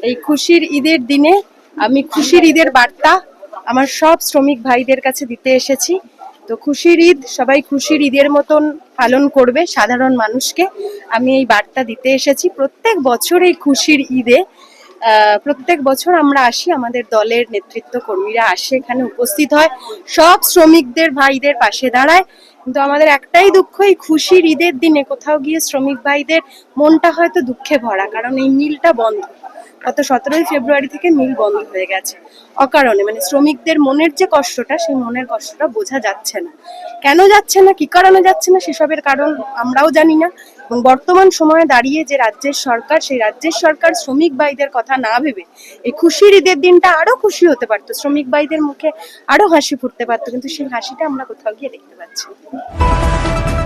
এই খুশির ঈদের দিনে আমি খুশির ঈদের বার্তা আমার সব শ্রমিক ভাইদের কাছে দিতে এসেছি। তো খুশির ঈদ সবাই খুশির ঈদের মতন পালন করবে, সাধারণ মানুষকে আমি এই বার্তা দিতে এসেছি। প্রত্যেক বছর এই খুশির ঈদে প্রত্যেক বছর আমরা আসি, আমাদের দলের নেতৃত্ব কর্মীরা আসে, এখানে উপস্থিত হয়, সব শ্রমিকদের ভাইদের পাশে দাঁড়ায়। কিন্তু আমাদের একটাই দুঃখ, এই খুশির ঈদের দিনে কোথাও গিয়ে শ্রমিক ভাইদের মনটা হয়তো দুঃখে ভরা, কারণ এই মিলটা বন্ধ। গত 17ই ফেব্রুয়ারি থেকে মিল বন্ধ হয়ে গেছে অকারণে। মানে শ্রমিকদের মনের যে কষ্টটা, সেই মনের কষ্টটা বোঝা যাচ্ছে না। কেন যাচ্ছে না, কি কারণে যাচ্ছে না, সেসবের কারণ আমরাও জানি না। এবং বর্তমান সময়ে দাঁড়িয়ে যে রাজ্যের সরকার, সেই রাজ্যের সরকার শ্রমিক ভাইদের কথা না ভেবে এই খুশির ঈদের দিনটা আরো খুশি হতে পারতো, শ্রমিক ভাইদের মুখে আরো হাসি ফুটতে পারতো, কিন্তু সেই হাসিটা আমরা কোথাও গিয়ে দেখতে পাচ্ছি না।